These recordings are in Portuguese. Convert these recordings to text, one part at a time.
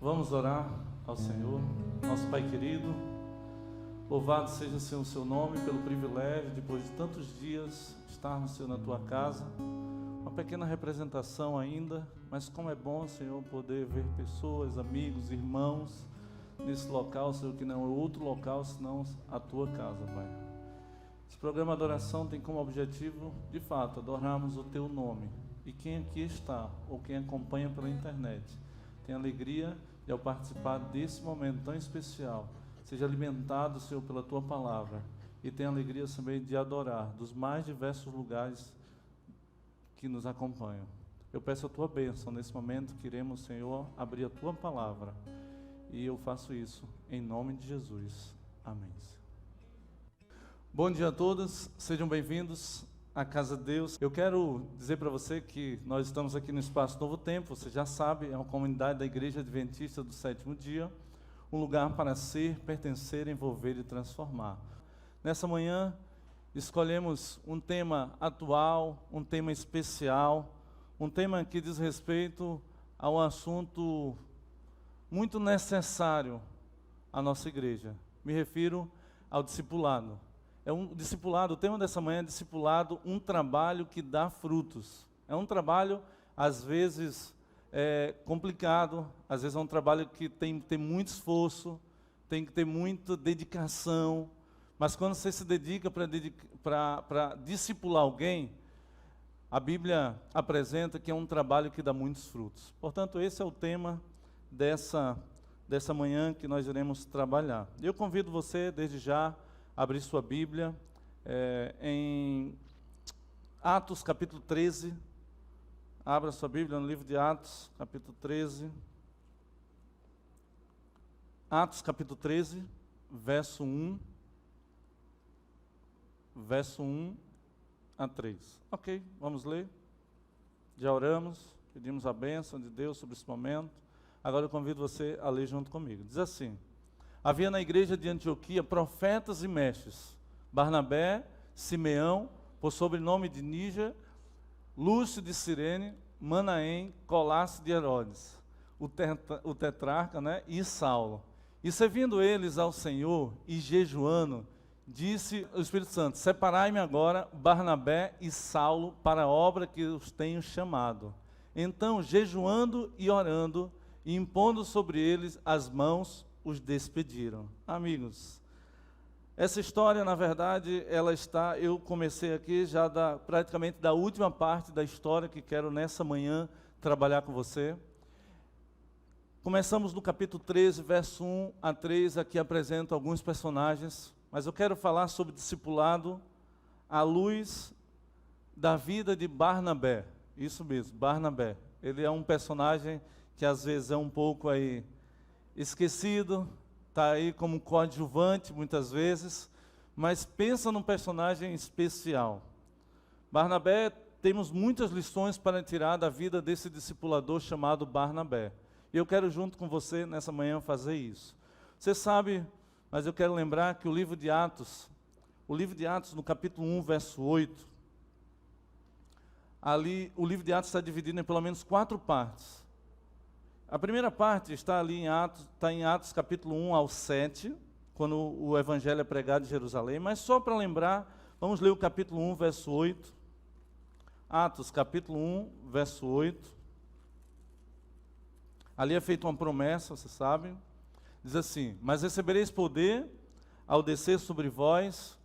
Vamos orar ao Senhor, nosso Pai querido. Louvado seja, Senhor, o seu nome pelo privilégio, depois de tantos dias, estarmos, Senhor, na tua casa. Uma pequena representação ainda, mas como é bom, Senhor, poder ver pessoas, amigos, irmãos, nesse local, Senhor, que não é outro local, senão a tua casa, Pai. Esse programa de adoração tem como objetivo, de fato, adorarmos o teu nome. E quem aqui está, ou quem acompanha pela internet, tem alegria de, ao participar desse momento tão especial, seja alimentado, Senhor, pela tua palavra, e tenha alegria também de adorar dos mais diversos lugares que nos acompanham. Eu peço a tua bênção nesse momento, queremos, Senhor, abrir a tua palavra, e eu faço isso em nome de Jesus. Amém. Bom dia a todos, sejam bem-vindos à Casa de Deus. Eu quero dizer para você que nós estamos aqui no Espaço Novo Tempo, você já sabe, é uma comunidade da Igreja Adventista do Sétimo Dia, um lugar para ser, pertencer, envolver e transformar. Nessa manhã, escolhemos um tema atual, um tema especial, um tema que diz respeito a um assunto muito necessário à nossa igreja. Me refiro ao discipulado. O tema dessa manhã é discipulado, um trabalho que dá frutos. É um trabalho, às vezes, complicado, às vezes é um trabalho que tem que ter muito esforço, tem que ter muita dedicação, mas quando você se dedica para discipular alguém, a Bíblia apresenta que é um trabalho que dá muitos frutos. Portanto, esse é o tema dessa manhã que nós iremos trabalhar. Eu convido você, desde já, a abrir sua Bíblia em Atos capítulo 13. Abra sua Bíblia no livro de Atos, capítulo 13. Atos capítulo 13, verso 1 a 3. Ok, vamos ler. Já oramos, pedimos a bênção de Deus sobre esse momento. Agora eu convido você a ler junto comigo. Diz assim: havia na igreja de Antioquia profetas e mestres, Barnabé, Simeão, por sobrenome de Níger, Lúcio de Cirene, Manaém, Colasso de Herodes, o tetrarca, e Saulo. E servindo eles ao Senhor e jejuando, disse o Espírito Santo: separai-me agora Barnabé e Saulo para a obra que os tenho chamado. Então, jejuando e orando, e impondo sobre eles as mãos, os despediram. Amigos, essa história, na verdade, eu comecei aqui já praticamente da última parte da história que quero nessa manhã trabalhar com você. Começamos no capítulo 13, verso 1 a 3, aqui apresento alguns personagens, mas eu quero falar sobre discipulado à luz da vida de Barnabé. Isso mesmo, Barnabé. Ele é um personagem que às vezes é um pouco aí esquecido, está aí como coadjuvante muitas vezes, mas pensa num personagem especial. Barnabé, temos muitas lições para tirar da vida desse discipulador chamado Barnabé. E eu quero junto com você nessa manhã fazer isso. Você sabe, mas eu quero lembrar que o livro de Atos no capítulo 1, verso 8, ali o livro de Atos está dividido em pelo menos 4 partes. A primeira parte está ali em Atos capítulo 1 ao 7, quando o evangelho é pregado em Jerusalém, mas só para lembrar, vamos ler o capítulo 1, verso 8. Atos capítulo 1, verso 8. Ali é feita uma promessa, você sabe. Diz assim: mas recebereis poder ao descer sobre vós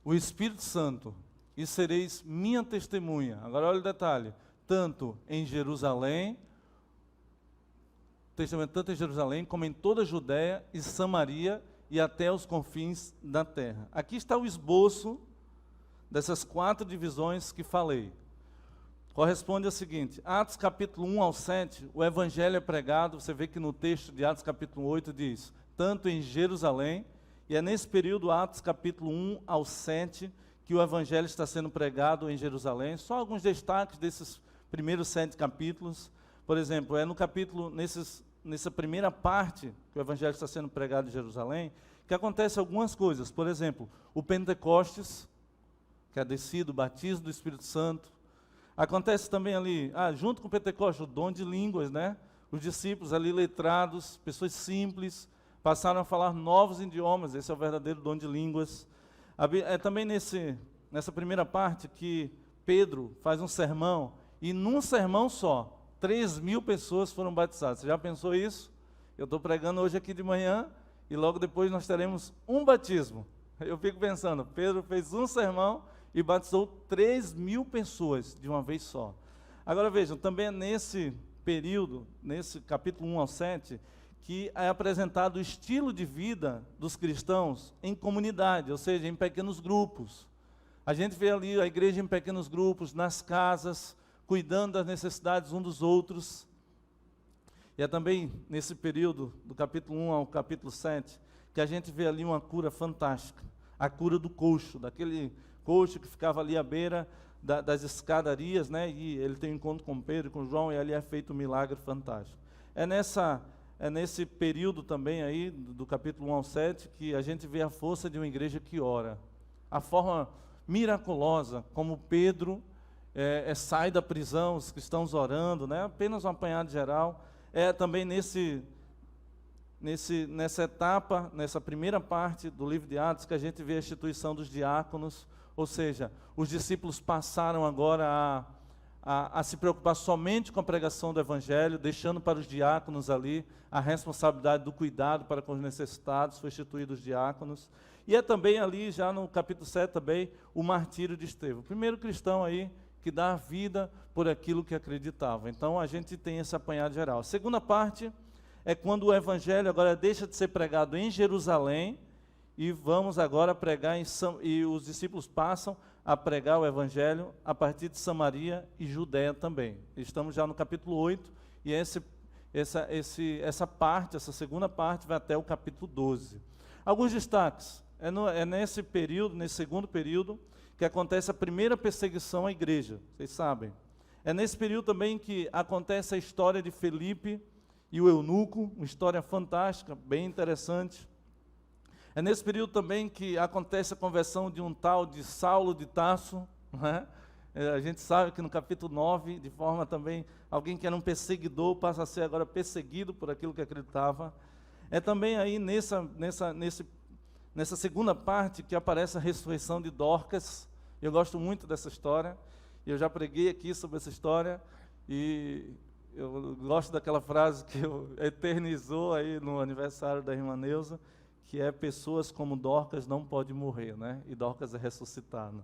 o Espírito Santo, e sereis minha testemunha. Agora olha o detalhe: tanto em Jerusalém, tanto em Jerusalém como em toda a Judéia e Samaria e até os confins da terra. Aqui está o esboço dessas 4 divisões que falei. Corresponde ao seguinte: Atos capítulo 1 ao 7, o evangelho é pregado, você vê que no texto de Atos capítulo 8 diz, tanto em Jerusalém, e é nesse período, Atos capítulo 1 ao 7, que o evangelho está sendo pregado em Jerusalém. Só alguns destaques desses primeiros 7 capítulos. Por exemplo, é no capítulo, nessa primeira parte que o evangelho está sendo pregado em Jerusalém, que acontece algumas coisas. Por exemplo, o Pentecostes, que é descido, o batismo do Espírito Santo. Acontece também ali, junto com o Pentecostes, o dom de línguas, Os discípulos ali letrados, pessoas simples, passaram a falar novos idiomas. Esse é o verdadeiro dom de línguas. É também nessa primeira parte que Pedro faz um sermão, e num sermão só, 3.000 pessoas foram batizadas. Você já pensou isso? Eu estou pregando hoje aqui de manhã, e logo depois nós teremos um batismo. Eu fico pensando, Pedro fez um sermão e batizou 3.000 pessoas de uma vez só. Agora vejam, também é nesse período, nesse capítulo 1 ao 7, que é apresentado o estilo de vida dos cristãos em comunidade, ou seja, em pequenos grupos. A gente vê ali a igreja em pequenos grupos, nas casas, cuidando das necessidades uns dos outros. E é também nesse período, do capítulo 1 ao capítulo 7, que a gente vê ali uma cura fantástica. A cura do coxo, daquele coxo que ficava ali à beira das escadarias, né? E ele tem um encontro com Pedro, com João, e ali é feito um milagre fantástico. É nesse período também aí, do capítulo 1 ao 7, que a gente vê a força de uma igreja que ora. A forma miraculosa como Pedro sai da prisão, os cristãos orando, né? Apenas um apanhado geral. É também nessa etapa, nessa primeira parte do livro de Atos, que a gente vê a instituição dos diáconos, ou seja, os discípulos passaram agora a se preocupar somente com a pregação do Evangelho, deixando para os diáconos ali a responsabilidade do cuidado para com os necessitados, foi instituído os diáconos. E é também ali, já no capítulo 7 também, o martírio de Estevão, o primeiro cristão aí que dá a vida por aquilo que acreditava. Então a gente tem esse apanhado geral. A segunda parte é quando o Evangelho agora deixa de ser pregado em Jerusalém, e vamos agora pregar e os discípulos passam a pregar o Evangelho a partir de Samaria e Judéia também. Estamos já no capítulo 8, e essa segunda parte vai até o capítulo 12. Alguns destaques. Nesse período, nesse segundo período, que acontece a primeira perseguição à igreja, vocês sabem. É nesse período também que acontece a história de Felipe e o eunuco, uma história fantástica, bem interessante. É nesse período também que acontece a conversão de um tal de Saulo de Tarso, né? A gente sabe que no capítulo 9, de forma também, alguém que era um perseguidor passa a ser agora perseguido por aquilo que acreditava. É também aí nessa segunda parte que aparece a ressurreição de Dorcas. Eu gosto muito dessa história, eu já preguei aqui sobre essa história, e eu gosto daquela frase que eternizou aí no aniversário da irmã Neuza, que é: pessoas como Dorcas não podem morrer, né? E Dorcas é ressuscitada.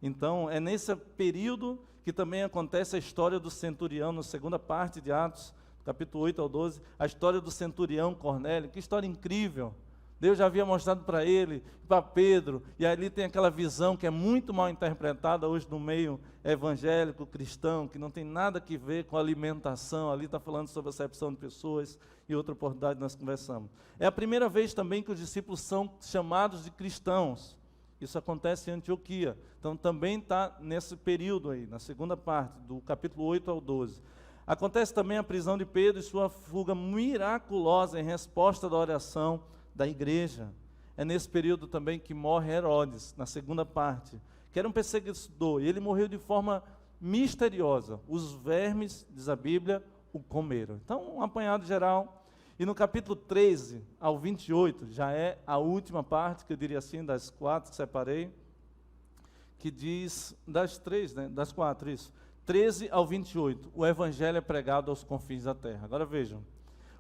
Então, é nesse período que também acontece a história do centurião, na segunda parte de Atos, capítulo 8 ao 12, a história do centurião Cornélio. Que história incrível! Deus já havia mostrado para ele, para Pedro, e ali tem aquela visão que é muito mal interpretada hoje no meio evangélico, cristão, que não tem nada a ver com alimentação. Ali está falando sobre a acepção de pessoas, e outra oportunidade nós conversamos. É a primeira vez também que os discípulos são chamados de cristãos. Isso acontece em Antioquia. Então também está nesse período aí, na segunda parte, do capítulo 8 ao 12. Acontece também a prisão de Pedro e sua fuga miraculosa em resposta da oração da igreja. É nesse período também que morre Herodes, na segunda parte, que era um perseguidor, e ele morreu de forma misteriosa. Os vermes, diz a Bíblia, o comeram. Então, um apanhado geral. E no capítulo 13 ao 28, já é a última parte, que eu diria assim, das 4 que separei, que diz, das 3, né, das 4, isso, 13 ao 28, o Evangelho é pregado aos confins da terra. Agora vejam,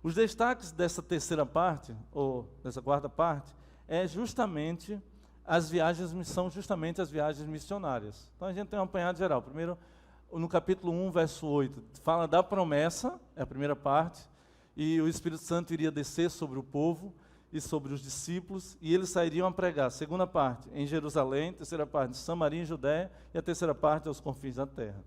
os destaques dessa terceira parte, ou dessa quarta parte, são justamente as viagens missionárias. Então a gente tem um apanhado geral. Primeiro, no capítulo 1, verso 8, fala da promessa, é a primeira parte, e o Espírito Santo iria descer sobre o povo e sobre os discípulos, e eles sairiam a pregar. Segunda parte, em Jerusalém, terceira parte, em Samaria e Judéia, e a terceira parte, aos confins da terra.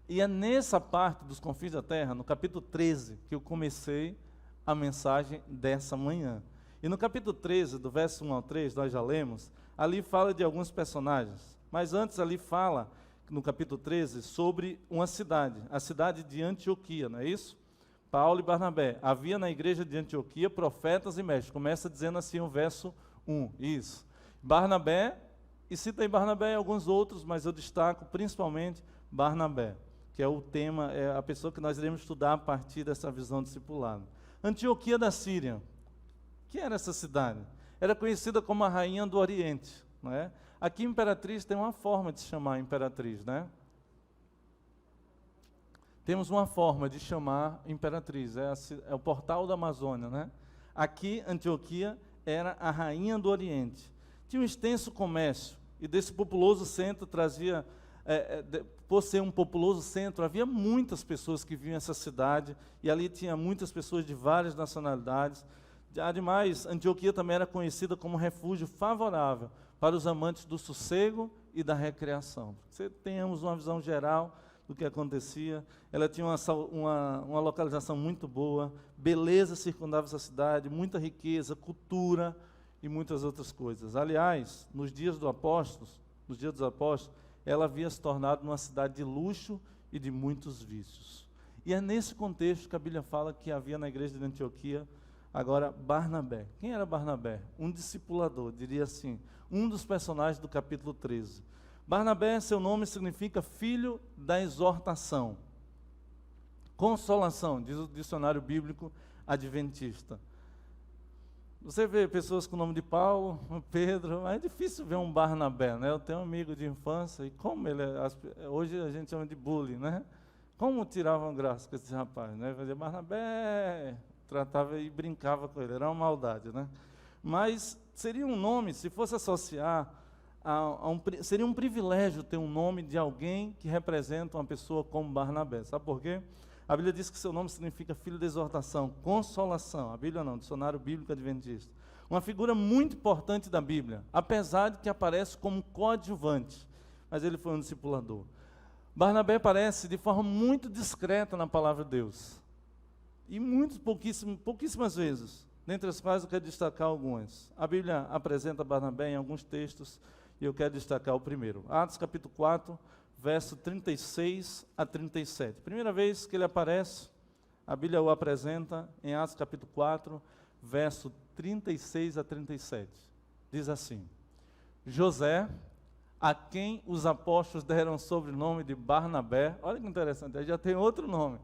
E é nessa parte dos confins da terra, no capítulo 13, que eu comecei a mensagem dessa manhã. E no capítulo 13, do verso 1 ao 3, nós já lemos, ali fala de alguns personagens. Mas antes ali fala, no capítulo 13, sobre uma cidade, a cidade de Antioquia, não é isso? Paulo e Barnabé. Havia na igreja de Antioquia profetas e mestres. Começa dizendo assim o verso 1, isso. Barnabé, e cita em Barnabé alguns outros, mas eu destaco principalmente Barnabé, que é o tema, é a pessoa que nós iremos estudar a partir dessa visão discipulada. Antioquia da Síria. O que era essa cidade? Era conhecida como a rainha do Oriente, não é? Aqui, imperatriz, tem uma forma de se chamar imperatriz, né? Temos uma forma de chamar imperatriz, é o portal da Amazônia, né? Aqui, Antioquia era a rainha do Oriente. Tinha um extenso comércio, e desse populoso centro trazia, por ser um populoso centro, havia muitas pessoas que vinham a essa cidade, e ali tinha muitas pessoas de várias nacionalidades. Ademais, Antioquia também era conhecida como um refúgio favorável para os amantes do sossego e da recreação. Você tenhamos uma visão geral do que acontecia. Ela tinha uma localização muito boa, beleza circundava essa cidade, muita riqueza, cultura e muitas outras coisas. Aliás, nos dias dos apóstolos, ela havia se tornado uma cidade de luxo e de muitos vícios. E é nesse contexto que a Bíblia fala que havia na igreja de Antioquia agora Barnabé. Quem era Barnabé? Um discipulador, diria assim, um dos personagens do capítulo 13. Barnabé, seu nome significa filho da exortação, consolação, diz o dicionário bíblico adventista. Você vê pessoas com o nome de Paulo, Pedro, mas é difícil ver um Barnabé, né? Eu tenho um amigo de infância, e como ele hoje a gente chama de bullying, né? Como tiravam graça com esse rapaz, né? Fazia Barnabé, tratava e brincava com ele, era uma maldade, né? Mas seria um nome, se fosse associar, seria um privilégio ter um nome de alguém que representa uma pessoa como Barnabé. Sabe por quê? A Bíblia diz que seu nome significa filho da exortação, consolação. A Bíblia não, dicionário bíblico adventista. Uma figura muito importante da Bíblia, apesar de que aparece como coadjuvante, mas ele foi um discipulador. Barnabé aparece de forma muito discreta na palavra de Deus. E pouquíssimas vezes, dentre as quais eu quero destacar algumas. A Bíblia apresenta Barnabé em alguns textos, e eu quero destacar o primeiro. Atos capítulo 4, verso 36 a 37. Primeira vez que ele aparece, a Bíblia o apresenta em Atos capítulo 4, verso 36 a 37. Diz assim: José, a quem os apóstolos deram o sobrenome de Barnabé, olha que interessante, aí já tem outro nome,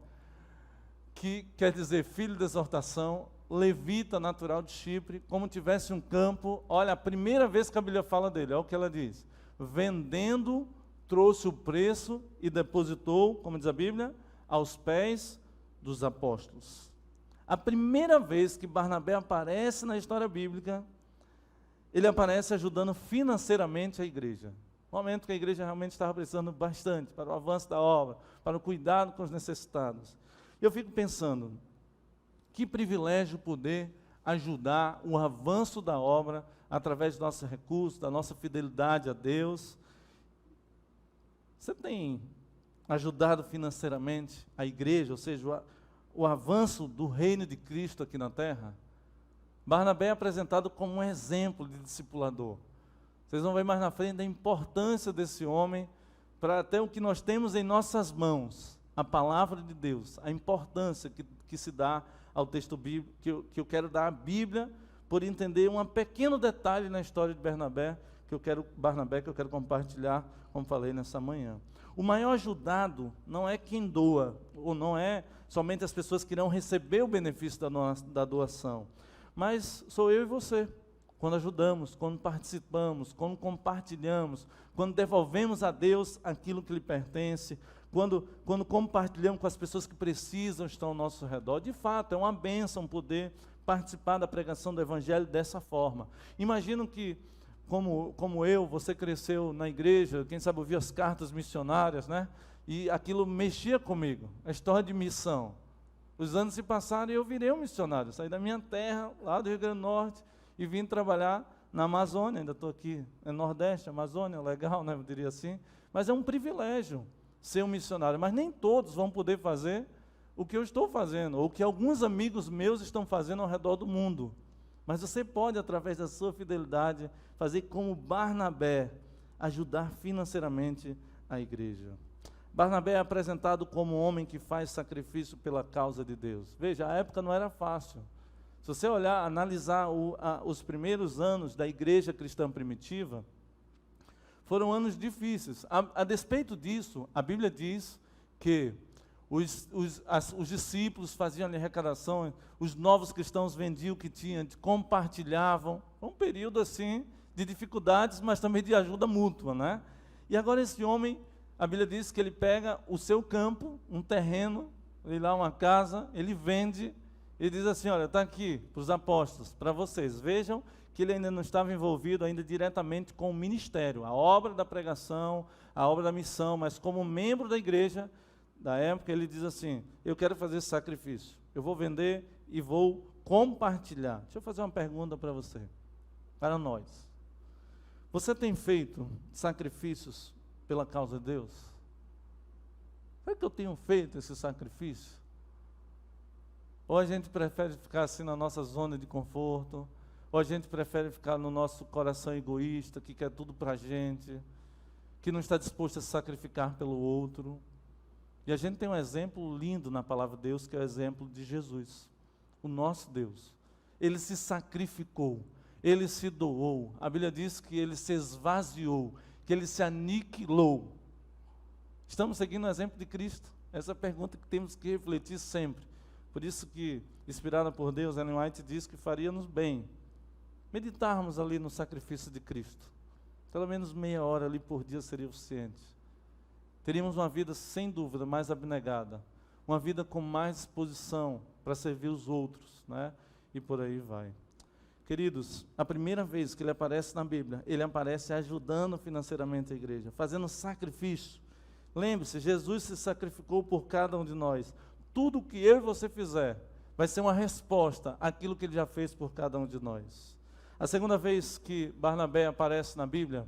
que quer dizer filho da exortação, levita natural de Chipre, como tivesse um campo. Olha, a primeira vez que a Bíblia fala dele, olha o que ela diz: vendendo, trouxe o preço e depositou, como diz a Bíblia, aos pés dos apóstolos. A primeira vez que Barnabé aparece na história bíblica, ele aparece ajudando financeiramente a igreja. No momento que a igreja realmente estava precisando bastante para o avanço da obra, para o cuidado com os necessitados. E eu fico pensando, que privilégio poder ajudar o avanço da obra através dos nossos recursos, da nossa fidelidade a Deus. Você tem ajudado financeiramente a igreja, ou seja, o avanço do reino de Cristo aqui na terra? Barnabé é apresentado como um exemplo de discipulador. Vocês vão ver mais na frente a importância desse homem para até o que nós temos em nossas mãos, a palavra de Deus, a importância que se dá ao texto bíblico, que eu quero dar à Bíblia, por entender um pequeno detalhe na história de Barnabé, que eu quero compartilhar, como falei nessa manhã. O maior ajudado não é quem doa, ou não é somente as pessoas que irão receber o benefício da doação, mas sou eu e você, quando ajudamos, quando participamos, quando compartilhamos, quando devolvemos a Deus aquilo que lhe pertence, quando compartilhamos com as pessoas que precisam, estão ao nosso redor. De fato, é uma bênção poder participar da pregação do Evangelho dessa forma. Imagino que, como eu, você cresceu na igreja, quem sabe ouviu as cartas missionárias, né? E aquilo mexia comigo, a história de missão. Os anos se passaram e eu virei um missionário. Saí da minha terra, lá do Rio Grande do Norte, e vim trabalhar na Amazônia. Ainda estou aqui, no Nordeste, Amazônia, legal, né? Eu diria assim. Mas é um privilégio ser um missionário, mas nem todos vão poder fazer o que eu estou fazendo, ou o que alguns amigos meus estão fazendo ao redor do mundo. Mas você pode, através da sua fidelidade, fazer como Barnabé, ajudar financeiramente a igreja. Barnabé é apresentado como um homem que faz sacrifício pela causa de Deus. Veja, a época não era fácil. Se você olhar, analisar os primeiros anos da igreja cristã primitiva, foram anos difíceis. A despeito disso, a Bíblia diz que os discípulos faziam ali arrecadação, os novos cristãos vendiam o que tinham, compartilhavam. Foi um período assim de dificuldades, mas também de ajuda mútua, né? E agora esse homem, a Bíblia diz que ele pega o seu campo, um terreno, ele lá uma casa, ele vende, e diz assim, olha, está aqui para os apóstolos, para vocês. Vejam que ele ainda não estava envolvido ainda diretamente com o ministério, a obra da pregação, a obra da missão, mas como membro da igreja da época, ele diz assim, eu quero fazer esse sacrifício, eu vou vender e vou compartilhar. Deixa eu fazer uma pergunta para você, para nós. Você tem feito sacrifícios pela causa de Deus? Será que eu tenho feito esse sacrifício? Ou a gente prefere ficar assim na nossa zona de conforto, ou a gente prefere ficar no nosso coração egoísta, que quer tudo para a gente, que não está disposto a se sacrificar pelo outro. E a gente tem um exemplo lindo na palavra de Deus, que é o exemplo de Jesus, o nosso Deus. Ele se sacrificou, ele se doou. A Bíblia diz que ele se esvaziou, que ele se aniquilou. Estamos seguindo o exemplo de Cristo? Essa é a pergunta que temos que refletir sempre. Por isso que, inspirada por Deus, Ellen White diz que faria-nos bem meditarmos ali no sacrifício de Cristo. Pelo menos meia hora ali por dia seria o suficiente. Teríamos uma vida, sem dúvida, mais abnegada. Uma vida com mais disposição para servir os outros, né? E por aí vai. Queridos, a primeira vez que ele aparece na Bíblia, ele aparece ajudando financeiramente a igreja, fazendo sacrifício. Lembre-se, Jesus se sacrificou por cada um de nós. Tudo que eu e você fizer vai ser uma resposta àquilo que ele já fez por cada um de nós. A segunda vez que Barnabé aparece na Bíblia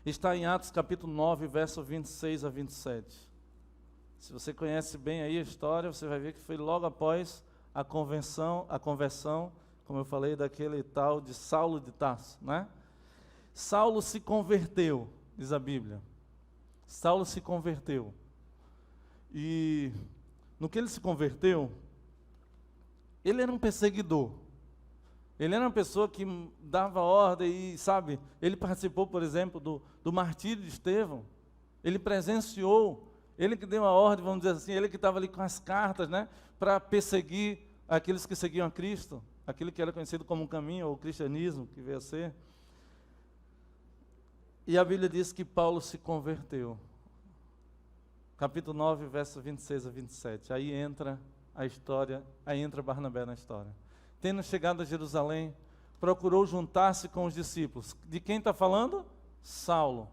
está em Atos capítulo 9, verso 26 a 27. Se você conhece bem aí a história, você vai ver que foi logo após a conversão, como eu falei, daquele tal de Saulo de Tarso, né? Saulo se converteu, diz a Bíblia. Saulo se converteu. E no que ele se converteu, ele era um perseguidor. Ele era uma pessoa que dava ordem e, sabe, ele participou, por exemplo, do martírio de Estevão. Ele presenciou, ele que deu a ordem, vamos dizer assim, ele que estava ali com as cartas, né, para perseguir aqueles que seguiam a Cristo, aquilo que era conhecido como um caminho, ou o cristianismo, que veio a ser. E a Bíblia diz que Paulo se converteu. Capítulo 9, versos 26 a 27. Aí entra a história, aí entra Barnabé na história. Tendo chegado a Jerusalém, procurou juntar-se com os discípulos. De quem está falando? Saulo,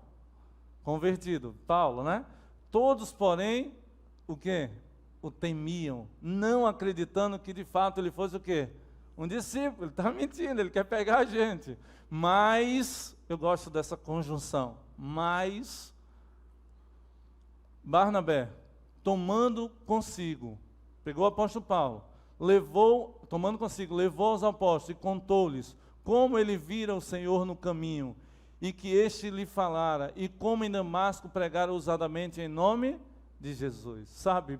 convertido. Paulo, né? Todos, porém, o quê? O temiam, não acreditando que de fato ele fosse o quê? Um discípulo. Ele está mentindo, ele quer pegar a gente. Mas, eu gosto dessa conjunção, mas Barnabé, tomando consigo, pegou o apóstolo Paulo, levou aos apóstolos e contou-lhes como ele vira o Senhor no caminho, e que este lhe falara, e como em Damasco pregara ousadamente em nome de Jesus. Sabe,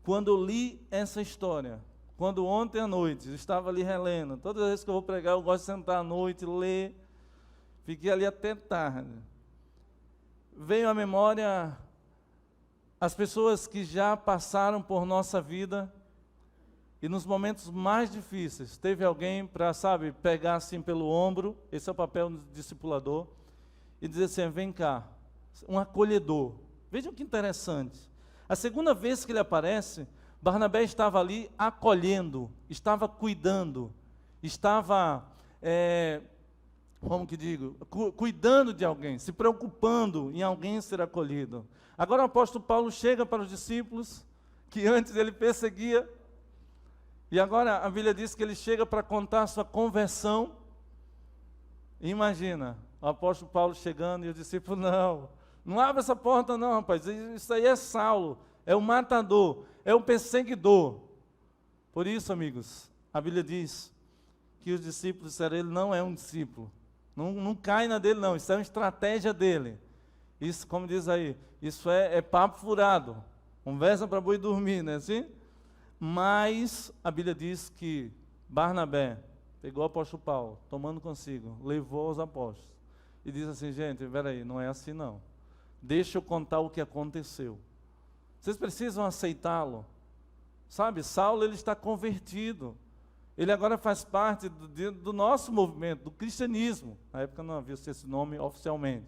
quando eu li essa história, quando ontem à noite eu estava ali relendo, todas as vezes que eu vou pregar eu gosto de sentar à noite, ler, fiquei ali até tarde, veio à memória as pessoas que já passaram por nossa vida, e nos momentos mais difíceis, teve alguém para, sabe, pegar assim pelo ombro, esse é o papel do discipulador, e dizer assim, vem cá, um acolhedor. Vejam que interessante. A segunda vez que ele aparece, Barnabé estava ali acolhendo, estava cuidando, estava, cuidando de alguém, se preocupando em alguém ser acolhido. Agora o apóstolo Paulo chega para os discípulos, que antes ele perseguia, e agora a Bíblia diz que ele chega para contar a sua conversão. Imagina, o apóstolo Paulo chegando e o discípulo, não abre essa porta não, rapaz, isso aí é Saulo, é o matador, é o perseguidor. Por isso, amigos, a Bíblia diz que os discípulos disseram, ele não é um discípulo, não cai na dele não, isso é uma estratégia dele. Isso, como diz aí, isso é papo furado, conversa para boi dormir, não é assim? Mas a Bíblia diz que Barnabé pegou o apóstolo Paulo, tomando consigo, levou aos apóstolos, e disse assim, gente, peraí, não é assim não, deixa eu contar o que aconteceu. Vocês precisam aceitá-lo. Sabe, Saulo, ele está convertido. Ele agora faz parte do nosso movimento, do cristianismo. Na época não havia esse nome oficialmente.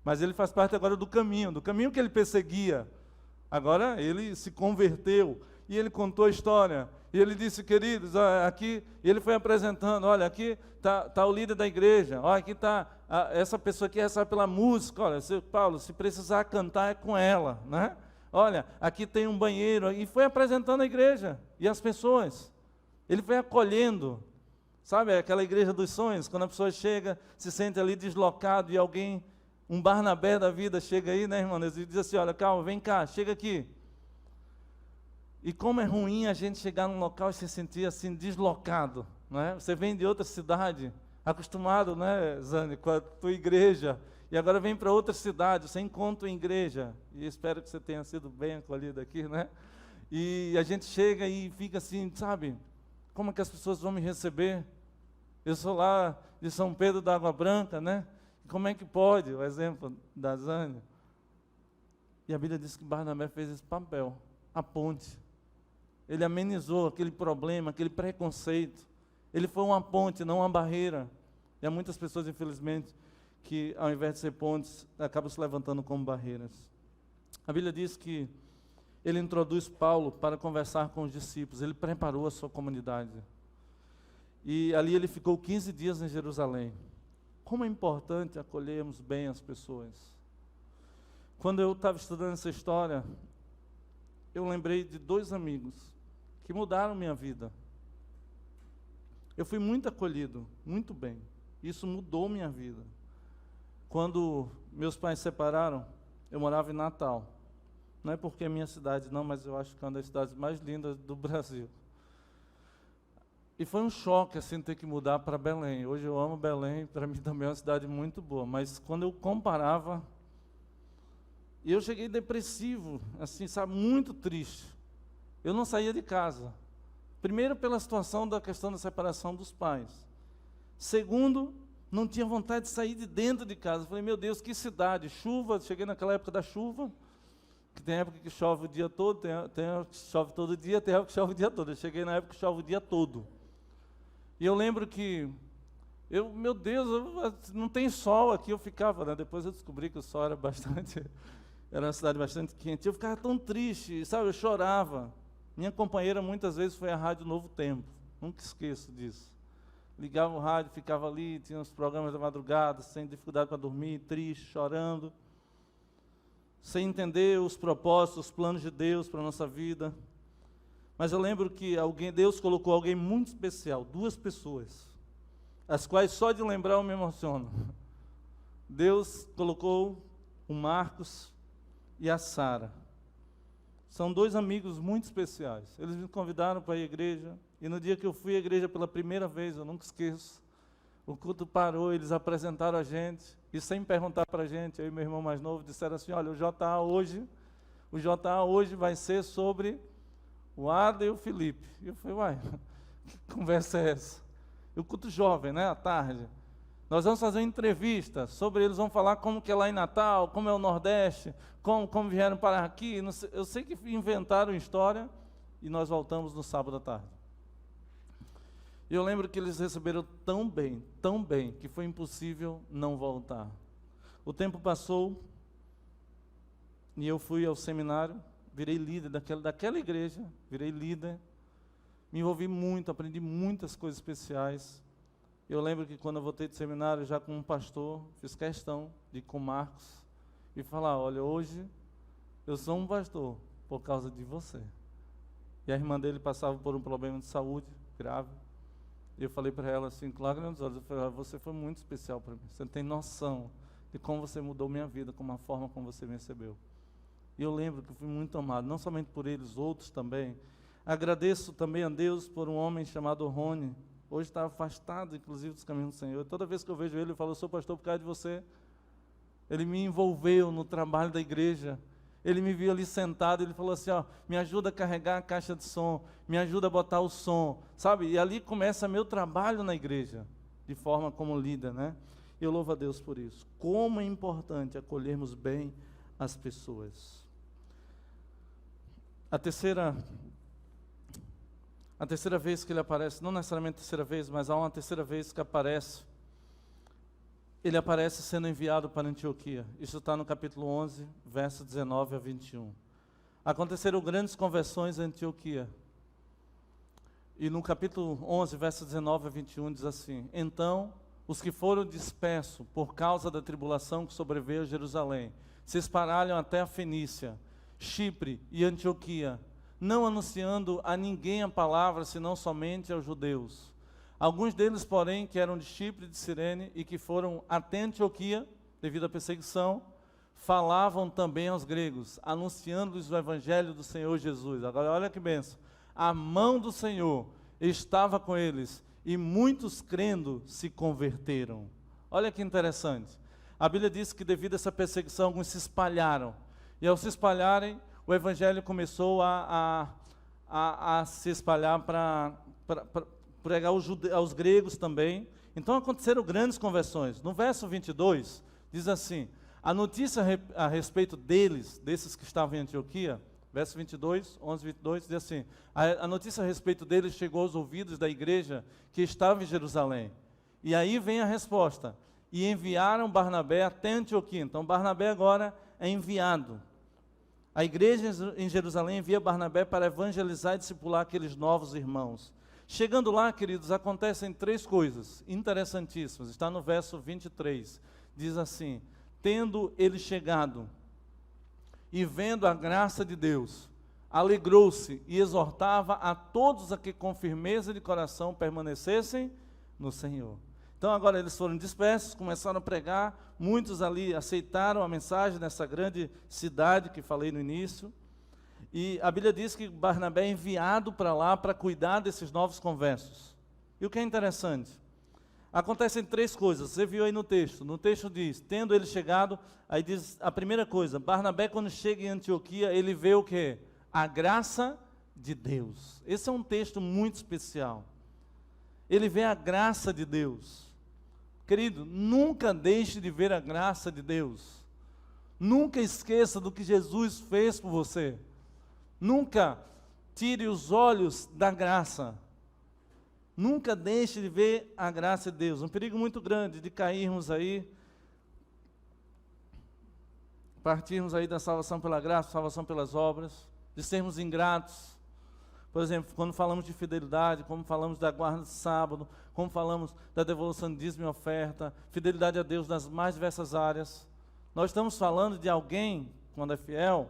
Mas ele faz parte agora do caminho que ele perseguia. Agora ele se converteu. E ele contou a história. E ele disse, queridos, aqui, e ele foi apresentando, olha, aqui está o líder da igreja, olha, aqui está essa pessoa que recebe pela música, olha, Paulo, se precisar cantar é com ela, né? Olha, aqui tem um banheiro, e foi apresentando a igreja e as pessoas. Ele foi acolhendo, sabe, aquela igreja dos sonhos, quando a pessoa chega, se sente ali deslocado, e alguém, um Barnabé da vida, chega aí, né, irmão, e diz assim, olha, calma, vem cá, chega aqui. E como é ruim a gente chegar num local e se sentir assim, deslocado, né? Você vem de outra cidade, acostumado, né, Zane, com a tua igreja, e agora vem para outra cidade, você encontra uma igreja, e espero que você tenha sido bem acolhido aqui, né? E a gente chega e fica assim, sabe, como é que as pessoas vão me receber? Eu sou lá de São Pedro da Água Branca, né? Como é que pode? O exemplo da Zane. E a Bíblia diz que Barnabé fez esse papel, a ponte. Ele amenizou aquele problema, aquele preconceito. Ele foi uma ponte, não uma barreira. E há muitas pessoas, infelizmente, que ao invés de ser pontes, acabam se levantando como barreiras. A Bíblia diz que ele introduz Paulo para conversar com os discípulos. Ele preparou a sua comunidade. E ali ele ficou 15 dias em Jerusalém. Como é importante acolhermos bem as pessoas. Quando eu estava estudando essa história, eu lembrei de 2 amigos que mudaram minha vida. Eu fui muito acolhido, muito bem. Isso mudou minha vida. Quando meus pais se separaram, eu morava em Natal. Não é porque é minha cidade, não, mas eu acho que é uma das cidades mais lindas do Brasil. E foi um choque, assim, ter que mudar para Belém. Hoje eu amo Belém, para mim também é uma cidade muito boa. Mas quando eu comparava, eu cheguei depressivo, assim, sabe, muito triste. Eu não saía de casa. Primeiro, pela situação da questão da separação dos pais. Segundo, não tinha vontade de sair de dentro de casa. Falei, meu Deus, que cidade, chuva, cheguei naquela época da chuva, que tem época que chove o dia todo, tem época que chove todo dia, tem época que chove o dia todo. Eu cheguei na época que chove o dia todo. E eu lembro que, meu Deus, não tem sol aqui, eu ficava, né? Depois eu descobri que o sol era era uma cidade bastante quente. Eu ficava tão triste, sabe, eu chorava. Minha companheira muitas vezes foi à Rádio Novo Tempo, nunca esqueço disso. Ligava o rádio, ficava ali, tinha uns programas da madrugada, sem dificuldade para dormir, triste, chorando, sem entender os propósitos, os planos de Deus para a nossa vida. Mas eu lembro que Deus colocou alguém muito especial, 2 pessoas, as quais só de lembrar eu me emociono. Deus colocou o Marcos e a Sara. São 2 amigos muito especiais. Eles me convidaram para ir à igreja, e no dia que eu fui à igreja pela primeira vez, eu nunca esqueço, o culto parou, eles apresentaram a gente, e sem perguntar para a gente, eu e meu irmão mais novo, disseram assim, olha, o JA hoje vai ser sobre o Ada e o Felipe. E eu falei, uai, que conversa é essa? E o culto jovem, né, à tarde. Nós vamos fazer uma entrevista sobre eles, vão falar como que é lá em Natal, como é o Nordeste, como vieram parar aqui. Eu sei que inventaram história, e nós voltamos no sábado à tarde. E eu lembro que eles receberam tão bem, que foi impossível não voltar. O tempo passou, e eu fui ao seminário, virei líder daquela igreja, virei líder, me envolvi muito, aprendi muitas coisas especiais. Eu lembro que quando eu voltei do seminário, já como pastor, fiz questão de ir com o Marcos e falar, olha, hoje eu sou um pastor por causa de você. E a irmã dele passava por um problema de saúde grave. E eu falei para ela assim, com lágrimas nos olhos, eu falei, você foi muito especial para mim. Você não tem noção de como você mudou minha vida, com a forma como você me recebeu. E eu lembro que fui muito amado, não somente por eles, outros também. Agradeço também a Deus por um homem chamado Rony. Hoje está afastado, inclusive, dos caminhos do Senhor. Toda vez que eu vejo ele, eu falo, eu sou pastor por causa de você. Ele me envolveu no trabalho da igreja. Ele me viu ali sentado, ele falou assim, ó, me ajuda a carregar a caixa de som, me ajuda a botar o som, sabe? E ali começa meu trabalho na igreja, de forma como líder, né? Eu louvo a Deus por isso. Como é importante acolhermos bem as pessoas. A terceira vez que ele aparece, não necessariamente a terceira vez, mas há uma terceira vez que aparece, ele aparece sendo enviado para Antioquia. Isso está no capítulo 11, verso 19 a 21. Aconteceram grandes conversões em Antioquia. E no capítulo 11, verso 19 a 21, diz assim: Então, os que foram dispersos por causa da tribulação que sobreveio a Jerusalém, se espalharam até a Fenícia, Chipre e Antioquia, não anunciando a ninguém a palavra, senão somente aos judeus. Alguns deles, porém, que eram de Chipre e de Cirene, e que foram até Antioquia, devido à perseguição, falavam também aos gregos, anunciando-lhes o evangelho do Senhor Jesus. Agora, olha que bênção. A mão do Senhor estava com eles, e muitos crendo se converteram. Olha que interessante. A Bíblia diz que devido a essa perseguição, alguns se espalharam. E ao se espalharem, o evangelho começou a se espalhar para pregar aos gregos também. Então aconteceram grandes conversões. No verso 22, diz assim: a notícia a respeito desses que estavam em Antioquia, verso 22, 11, 22, diz assim: a notícia a respeito deles chegou aos ouvidos da igreja que estava em Jerusalém. E aí vem a resposta: e enviaram Barnabé até Antioquia. Então Barnabé agora é enviado. A igreja em Jerusalém envia Barnabé para evangelizar e discipular aqueles novos irmãos. Chegando lá, queridos, acontecem três coisas interessantíssimas. Está no verso 23. Diz assim: tendo ele chegado e vendo a graça de Deus, alegrou-se e exortava a todos a que com firmeza de coração permanecessem no Senhor. Então agora eles foram dispersos, começaram a pregar, muitos ali aceitaram a mensagem nessa grande cidade que falei no início. E a Bíblia diz que Barnabé é enviado para lá para cuidar desses novos conversos. E o que é interessante, acontecem três coisas, você viu aí no texto diz, tendo ele chegado, aí diz a primeira coisa, Barnabé quando chega em Antioquia, ele vê o quê? A graça de Deus. Esse é um texto muito especial. Ele vê a graça de Deus. Querido, nunca deixe de ver a graça de Deus. Nunca esqueça do que Jesus fez por você. Nunca tire os olhos da graça. Nunca deixe de ver a graça de Deus. Um perigo muito grande de cairmos aí, partirmos aí da salvação pela graça, salvação pelas obras, de sermos ingratos. Por exemplo, quando falamos de fidelidade, como falamos da guarda de sábado, como falamos da devolução de dízimo e oferta, fidelidade a Deus nas mais diversas áreas. Nós estamos falando de alguém, quando é fiel,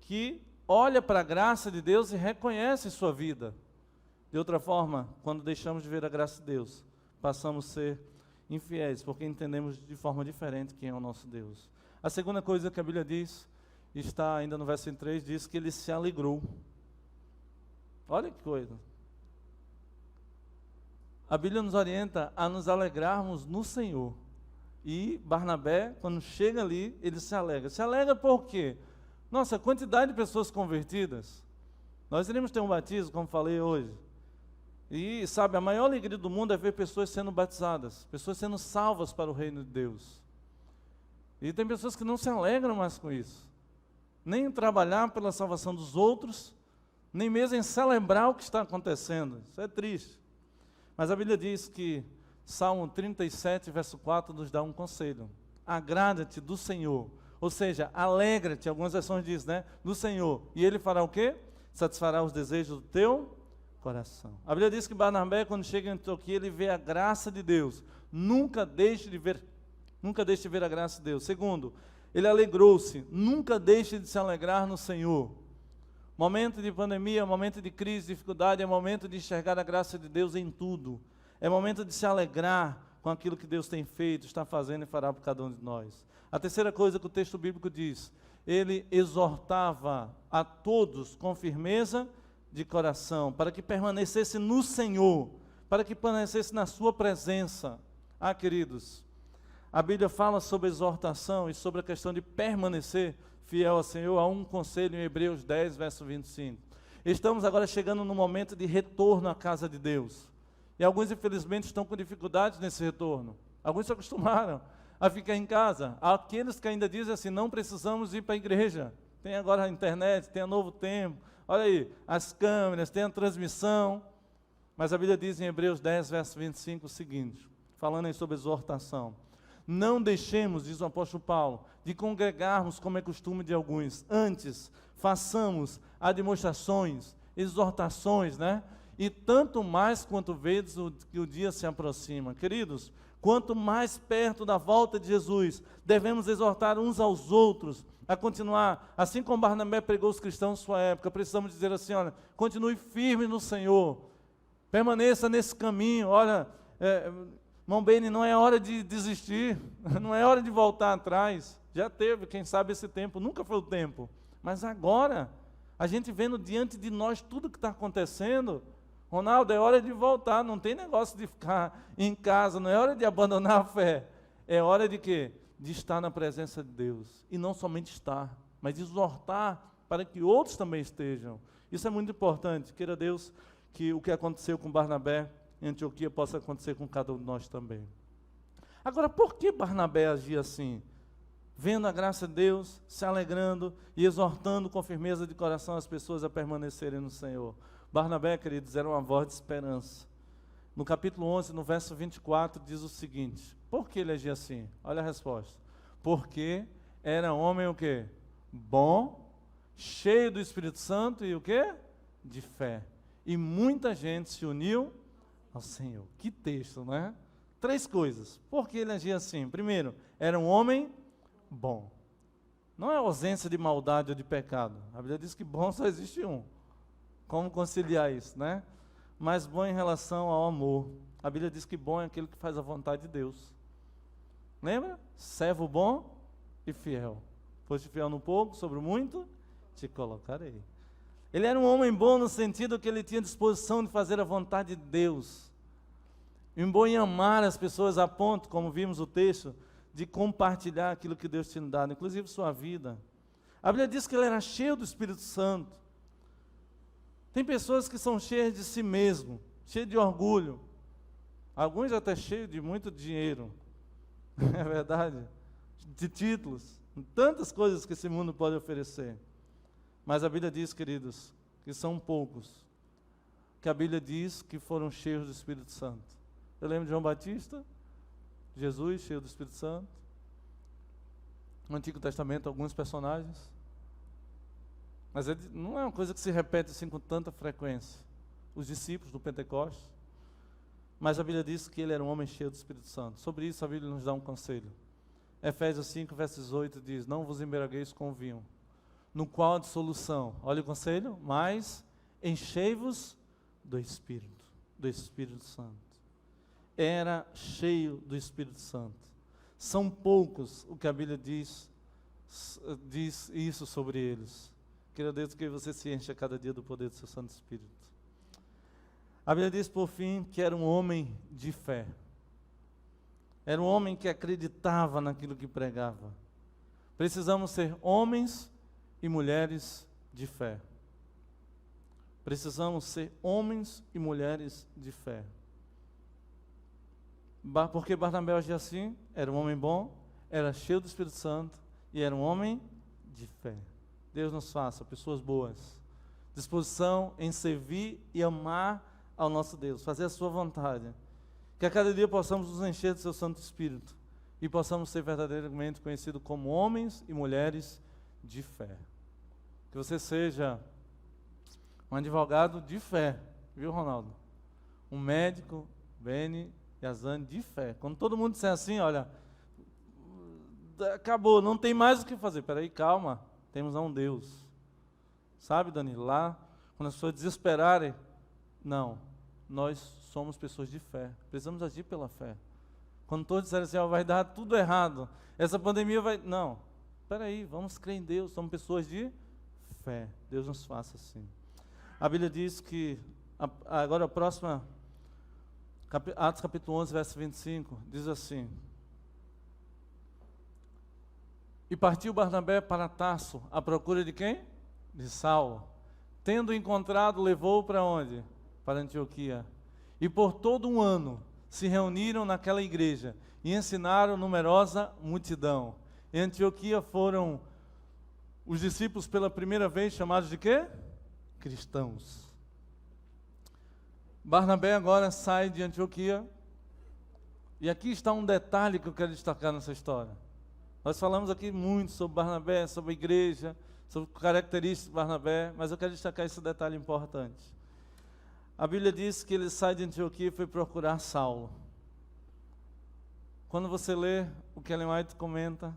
que olha para a graça de Deus e reconhece sua vida. De outra forma, quando deixamos de ver a graça de Deus, passamos a ser infiéis, porque entendemos de forma diferente quem é o nosso Deus. A segunda coisa que a Bíblia diz, está ainda no verso 3, diz que ele se alegrou. Olha que coisa. A Bíblia nos orienta a nos alegrarmos no Senhor. E Barnabé, quando chega ali, ele se alegra. Se alegra por quê? Nossa, a quantidade de pessoas convertidas. Nós iremos ter um batismo, como falei hoje. E, sabe, a maior alegria do mundo é ver pessoas sendo batizadas, pessoas sendo salvas para o reino de Deus. E tem pessoas que não se alegram mais com isso. Nem em trabalhar pela salvação dos outros, nem mesmo em celebrar o que está acontecendo. Isso é triste. Mas a Bíblia diz que Salmo 37, verso 4, nos dá um conselho. Agrada-te do Senhor. Ou seja, alegra-te, algumas versões dizem, né? Do Senhor. E Ele fará o quê? Satisfará os desejos do teu coração. A Bíblia diz que Barnabé, quando chega em Antioquia, ele vê a graça de Deus. Nunca deixe de ver a graça de Deus. Segundo, ele alegrou-se. Nunca deixe de se alegrar no Senhor. Momento de pandemia, momento de crise, dificuldade, é momento de enxergar a graça de Deus em tudo. É momento de se alegrar com aquilo que Deus tem feito, está fazendo e fará por cada um de nós. A terceira coisa que o texto bíblico diz, ele exortava a todos com firmeza de coração, para que permanecesse no Senhor, para que permanecesse na sua presença. Ah, queridos, a Bíblia fala sobre exortação e sobre a questão de permanecer fiel ao Senhor. Há um conselho em Hebreus 10, verso 25. Estamos agora chegando no momento de retorno à casa de Deus. E alguns, infelizmente, estão com dificuldades nesse retorno. Alguns se acostumaram a ficar em casa. Há aqueles que ainda dizem assim, não precisamos ir para a igreja. Tem agora a internet, tem a Novo Tempo, olha aí, as câmeras, tem a transmissão. Mas a Bíblia diz em Hebreus 10, verso 25 o seguinte, falando aí sobre exortação. Não deixemos, diz o apóstolo Paulo, de congregarmos como é costume de alguns. Antes, façamos demonstrações, exortações, né? E tanto mais quanto vedes que o dia se aproxima. Queridos, quanto mais perto da volta de Jesus, devemos exortar uns aos outros a continuar, assim como Barnabé pregou os cristãos em sua época, precisamos dizer assim, olha, continue firme no Senhor, permaneça nesse caminho, olha, irmão Beni, não é hora de desistir, não é hora de voltar atrás, já teve, quem sabe esse tempo, nunca foi o tempo, mas agora, a gente vendo diante de nós tudo que está acontecendo, Ronaldo, é hora de voltar, não tem negócio de ficar em casa, não é hora de abandonar a fé, é hora de quê? De estar na presença de Deus, e não somente estar, mas de exortar para que outros também estejam. Isso é muito importante, queira Deus que o que aconteceu com Barnabé em Antioquia possa acontecer com cada um de nós também. Agora, por que Barnabé agia assim? Vendo a graça de Deus, se alegrando e exortando com firmeza de coração as pessoas a permanecerem no Senhor. Barnabé, queridos, era uma voz de esperança. No capítulo 11, no verso 24, diz o seguinte, por que ele agia assim? Olha a resposta. Porque era homem o quê? Bom, cheio do Espírito Santo e o quê? De fé. E muita gente se uniu ao Senhor. Que texto, não é? 3 coisas. Por que ele agia assim? Primeiro, era um homem bom. Não é ausência de maldade ou de pecado. A Bíblia diz que bom só existe um. Como conciliar isso, né? Mas bom em relação ao amor. A Bíblia diz que bom é aquele que faz a vontade de Deus. Lembra? Servo bom e fiel. Foste fiel no pouco, sobre o muito, te colocarei. Ele era um homem bom no sentido que ele tinha disposição de fazer a vontade de Deus. Um bom em amar as pessoas a ponto, como vimos o texto, de compartilhar aquilo que Deus tinha dado, inclusive sua vida. A Bíblia diz que ele era cheio do Espírito Santo. Tem pessoas que são cheias de si mesmo, cheias de orgulho. Alguns até cheios de muito dinheiro. É verdade? De títulos. Tantas coisas que esse mundo pode oferecer. Mas a Bíblia diz, queridos, que são poucos. Que a Bíblia diz que foram cheios do Espírito Santo. Eu lembro de João Batista, Jesus cheio do Espírito Santo. No Antigo Testamento, alguns personagens. Mas não é uma coisa que se repete assim com tanta frequência. Os discípulos do Pentecostes. Mas a Bíblia diz que ele era um homem cheio do Espírito Santo. Sobre isso a Bíblia nos dá um conselho. Efésios 5, versos 8 diz, não vos embriagueis com vinho, no qual a dissolução, olha o conselho, mas enchei-vos do Espírito Santo. Era cheio do Espírito Santo. São poucos o que a Bíblia diz isso sobre eles. Queira Deus que você se encha cada dia do poder do seu Santo Espírito. A Bíblia diz, por fim, que era um homem de fé. Era um homem que acreditava naquilo que pregava. Precisamos ser homens e mulheres de fé. Precisamos ser homens e mulheres de fé. Porque Barnabé agia assim, era um homem bom, era cheio do Espírito Santo e era um homem de fé. Deus nos faça pessoas boas, disposição em servir e amar ao nosso Deus, fazer a sua vontade, que a cada dia possamos nos encher do seu Santo Espírito e possamos ser verdadeiramente conhecidos como homens e mulheres de fé. Que você seja um advogado de fé, viu, Ronaldo? Um médico, Beni e Azane, de fé. Quando todo mundo disser assim, olha, acabou, não tem mais o que fazer. Peraí, calma, temos um Deus. Sabe, Dani, lá, quando as pessoas desesperarem, não, nós somos pessoas de fé, precisamos agir pela fé. Quando todos disserem assim, vai dar tudo errado, essa pandemia vai... Não, peraí, vamos crer em Deus, somos pessoas de fé. Deus nos faça assim. A Bíblia diz que, agora a próxima, Atos capítulo 11, verso 25, diz assim: e partiu Barnabé para Tarso, à procura de quem? De Saulo. Tendo encontrado, levou-o para onde? Para Antioquia. E por todo um ano se reuniram naquela igreja e ensinaram numerosa multidão. Em Antioquia foram os discípulos pela primeira vez chamados de quê? cristãos. Barnabé agora sai de Antioquia, e aqui está um detalhe que eu quero destacar nessa história. Nós falamos aqui muito sobre Barnabé, sobre a igreja, sobre características de Barnabé, mas eu quero destacar esse detalhe importante. A Bíblia diz que ele sai de Antioquia e foi procurar Saulo. Quando você lê o que Ellen White comenta,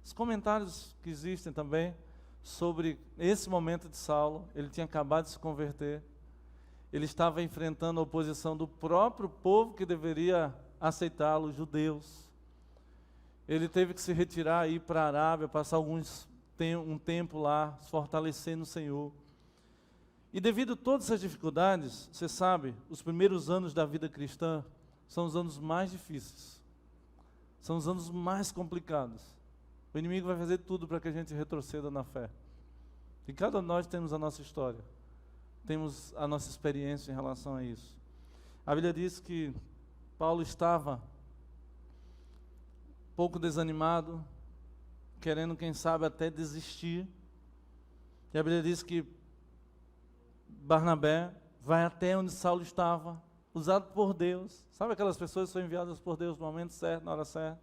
os comentários que existem também sobre esse momento de Saulo, ele tinha acabado de se converter, ele estava enfrentando a oposição do próprio povo que deveria aceitá-lo, os judeus. Ele teve que se retirar e ir para a Arábia, passar um tempo lá, se fortalecer no Senhor. E devido a todas essas dificuldades, você sabe, os primeiros anos da vida cristã são os anos mais difíceis, são os anos mais complicados. O inimigo vai fazer tudo para que a gente retroceda na fé. E cada um de nós temos a nossa história, temos a nossa experiência em relação a isso. A Bíblia diz que Paulo estava um pouco desanimado, querendo, quem sabe, até desistir. E a Bíblia diz que Barnabé vai até onde Saulo estava, usado por Deus. Sabe aquelas pessoas que são enviadas por Deus no momento certo, na hora certa?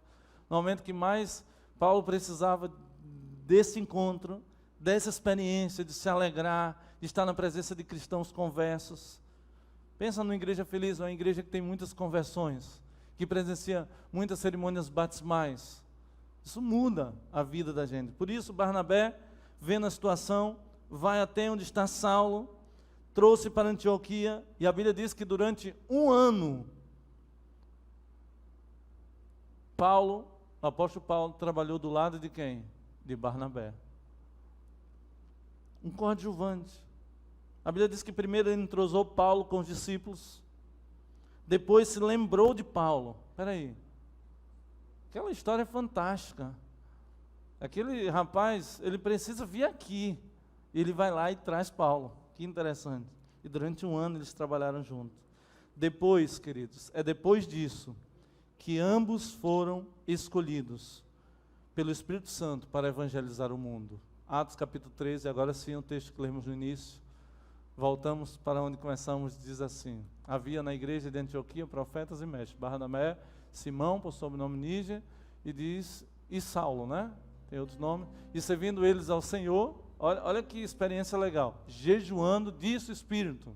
No momento que mais Paulo precisava desse encontro, dessa experiência de se alegrar, de estar na presença de cristãos conversos. Pensa numa igreja feliz, uma igreja que tem muitas conversões, que presencia muitas cerimônias batismais. Isso muda a vida da gente. Por isso, Barnabé, vendo a situação, vai até onde está Saulo, trouxe para Antioquia, e a Bíblia diz que durante um ano, o apóstolo Paulo, trabalhou do lado de quem? De Barnabé. Um coadjuvante. A Bíblia diz que primeiro ele entrosou Paulo com os discípulos, depois se lembrou de Paulo. Espera aí, aquela história é fantástica. Aquele rapaz, ele precisa vir aqui, ele vai lá e traz Paulo. Que interessante. E durante um ano eles trabalharam juntos. Depois, queridos, é depois disso que ambos foram escolhidos pelo Espírito Santo para evangelizar o mundo. Atos capítulo 13, agora sim o texto que lemos no início. Voltamos para onde começamos, diz assim: havia na igreja de Antioquia profetas e mestres, Barnabé, Simão, por sobrenome Níger, e Saulo, né? Tem outros nomes. E servindo eles ao Senhor, olha que experiência legal, jejuando, disse o Espírito: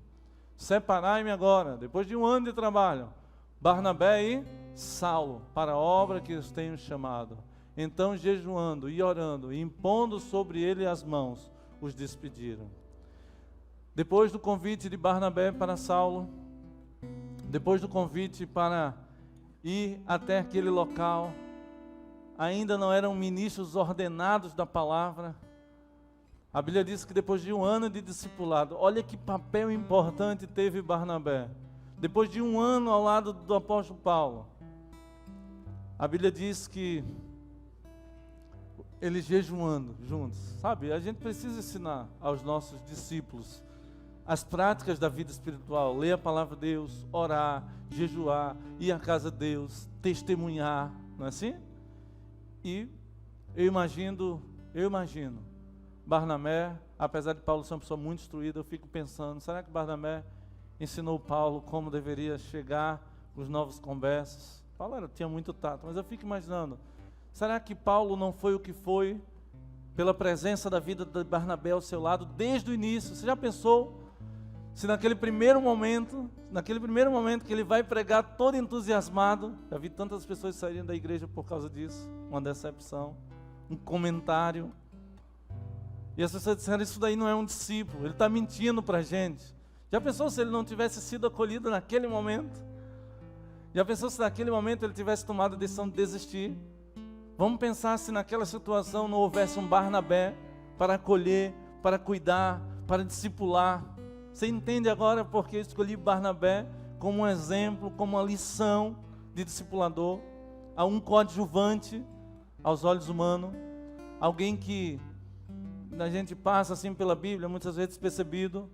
separai-me agora, depois de um ano de trabalho, Barnabé e Saulo, para a obra que os tenho chamado. Então, jejuando e orando, e impondo sobre ele as mãos, os despediram. Depois do convite de Barnabé para Saulo, depois do convite para ir até aquele local, ainda não eram ministros ordenados da palavra. A Bíblia diz que depois de um ano de discipulado, olha que papel importante teve Barnabé. Depois de um ano ao lado do apóstolo Paulo, a Bíblia diz que eles jejuando juntos, sabe? A gente precisa ensinar aos nossos discípulos as práticas da vida espiritual, ler a palavra de Deus, orar, jejuar, ir à casa de Deus, testemunhar, não é assim? E eu imagino, Barnabé, apesar de Paulo ser uma pessoa muito instruída, eu fico pensando, será que Barnabé ensinou Paulo como deveria chegar os novos conversos? Paulo tinha muito tato, mas eu fico imaginando, será que Paulo não foi o que foi pela presença da vida de Barnabé ao seu lado desde o início? Você já pensou se naquele primeiro momento que ele vai pregar todo entusiasmado, já vi tantas pessoas saírem da igreja por causa disso, uma decepção, um comentário, e as pessoas disseram, isso daí não é um discípulo, ele está mentindo para a gente. Já pensou se ele não tivesse sido acolhido naquele momento? Já pensou se naquele momento ele tivesse tomado a decisão de desistir? Vamos pensar se naquela situação não houvesse um Barnabé para acolher, para cuidar, para discipular. Você entende agora porque eu escolhi Barnabé como um exemplo, como uma lição de discipulador, a um coadjuvante aos olhos humanos, alguém que a gente passa assim pela Bíblia, muitas vezes despercebido,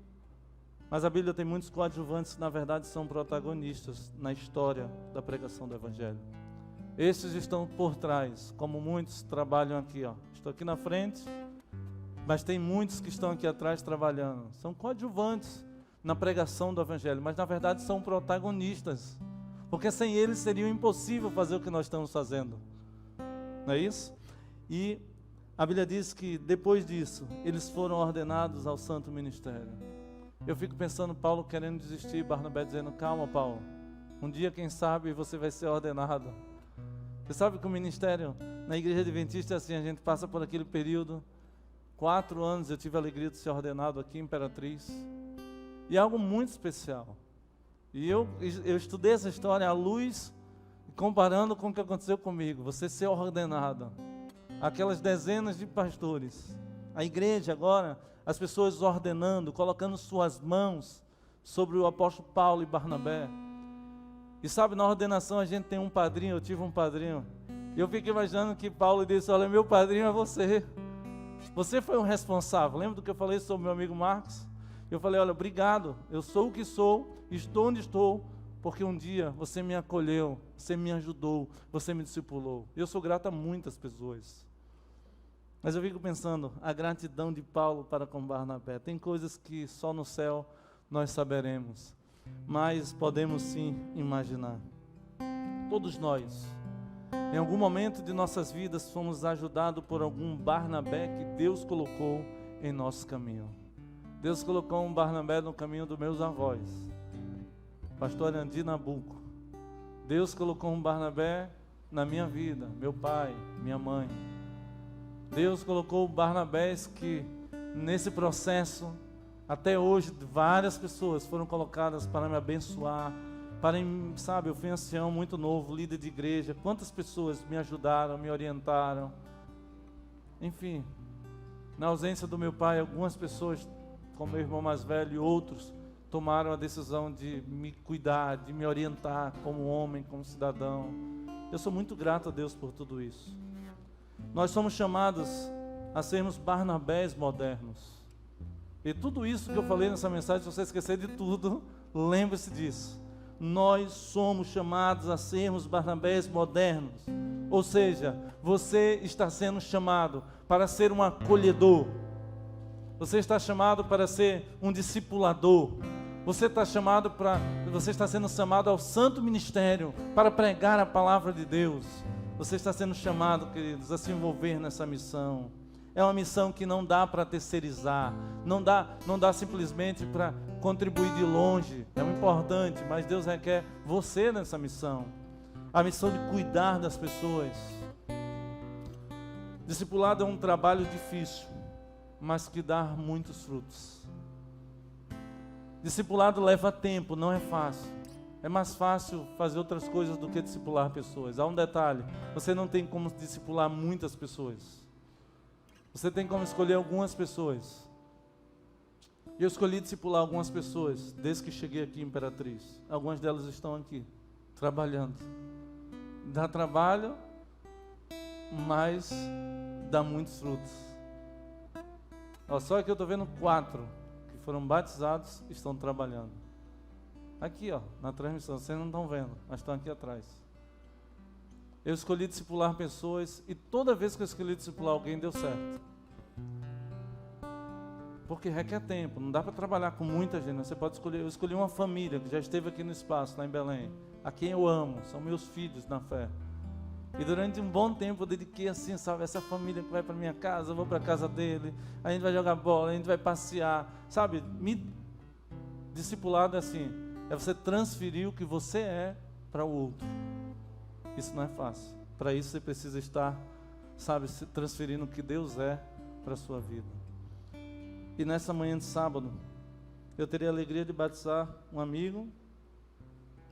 mas a Bíblia tem muitos coadjuvantes que na verdade são protagonistas na história da pregação do Evangelho. Esses estão por trás, como muitos trabalham aqui, ó. Estou aqui na frente, Mas tem muitos que estão aqui atrás trabalhando. São coadjuvantes na pregação do Evangelho, mas na verdade são protagonistas. Porque sem eles seria impossível fazer o que nós estamos fazendo. Não é isso? E a Bíblia diz que depois disso, eles foram ordenados ao santo ministério. Eu fico pensando Paulo querendo desistir, Barnabé dizendo, calma Paulo, um dia quem sabe você vai ser ordenado. Você sabe que o ministério na igreja adventista é assim, a gente passa por aquele período, 4 anos eu tive a alegria de ser ordenado aqui em Imperatriz, e é algo muito especial. E eu estudei essa história à luz, comparando com o que aconteceu comigo, você ser ordenado, aquelas dezenas de pastores, a igreja agora, as pessoas ordenando, colocando suas mãos sobre o apóstolo Paulo e Barnabé. E sabe, na ordenação a gente tem um padrinho, eu tive um padrinho, e eu fico imaginando que Paulo disse, olha, meu padrinho é você. Você foi o responsável. Lembra do que eu falei sobre meu amigo Marcos? Eu falei, olha, obrigado, eu sou o que sou, estou onde estou, porque um dia você me acolheu, você me ajudou, você me discipulou. Eu sou grato a muitas pessoas. Mas eu fico pensando, a gratidão de Paulo para com Barnabé. Tem coisas que só no céu nós saberemos, mas podemos sim imaginar. Todos nós, em algum momento de nossas vidas, fomos ajudados por algum Barnabé que Deus colocou em nosso caminho. Deus colocou um Barnabé no caminho dos meus avós, pastor Andi Nabuco. Deus colocou um Barnabé na minha vida, meu pai, minha mãe. Deus colocou Barnabés que nesse processo, até hoje, várias pessoas foram colocadas para me abençoar, sabe, eu fui ancião muito novo, líder de igreja, quantas pessoas me ajudaram, me orientaram, enfim, na ausência do meu pai, algumas pessoas, como meu irmão mais velho e outros, tomaram a decisão de me cuidar, de me orientar como homem, como cidadão. Eu sou muito grato a Deus por tudo isso. Nós somos chamados a sermos Barnabés modernos. E tudo isso que eu falei nessa mensagem, se você esquecer de tudo, lembre-se disso. Nós somos chamados a sermos Barnabés modernos. Ou seja, você está sendo chamado para ser um acolhedor. Você está chamado para ser um discipulador. Você está sendo chamado ao santo ministério para pregar a palavra de Deus. Você está sendo chamado, queridos, a se envolver nessa missão. É uma missão que não dá para terceirizar, não dá simplesmente para contribuir de longe. É muito importante, mas Deus requer você nessa missão. A missão de cuidar das pessoas. Discipulado é um trabalho difícil, mas que dá muitos frutos. Discipulado leva tempo, não é fácil. É mais fácil fazer outras coisas do que discipular pessoas. Há um detalhe, você não tem como discipular muitas pessoas. Você tem como escolher algumas pessoas. Eu escolhi discipular algumas pessoas, desde que cheguei aqui em Imperatriz. Algumas delas estão aqui, trabalhando. Dá trabalho, mas dá muitos frutos. Só que eu estou vendo 4 que foram batizados e estão trabalhando. Aqui, na transmissão, vocês não estão vendo, mas estão aqui atrás. Eu escolhi discipular pessoas e toda vez que eu escolhi discipular alguém, deu certo. Porque requer tempo, não dá para trabalhar com muita gente. Você pode escolher, eu escolhi uma família que já esteve aqui no espaço, lá em Belém, a quem eu amo, são meus filhos na fé. E durante um bom tempo eu dediquei assim, sabe, essa família que vai para minha casa, eu vou para a casa dele, a gente vai jogar bola, a gente vai passear, sabe? Discipulado é assim, é você transferir o que você é para o outro. Isso não é fácil. Para isso você precisa estar, sabe, se transferindo o que Deus é para a sua vida. E nessa manhã de sábado, eu terei a alegria de batizar um amigo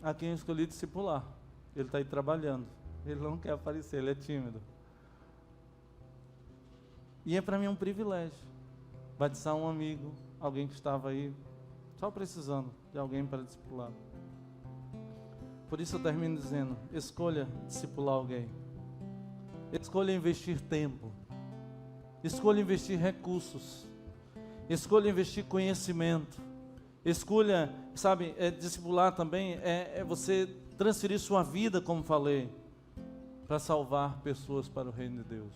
a quem eu escolhi discipular. Ele está aí trabalhando. Ele não quer aparecer, ele é tímido. E é para mim um privilégio batizar um amigo, alguém que estava aí só precisando de alguém para discipular. Por isso eu termino dizendo, escolha discipular alguém. Escolha investir tempo. Escolha investir recursos. Escolha investir conhecimento. Escolha, sabe, discipular também é você transferir sua vida, como falei, para salvar pessoas para o reino de Deus.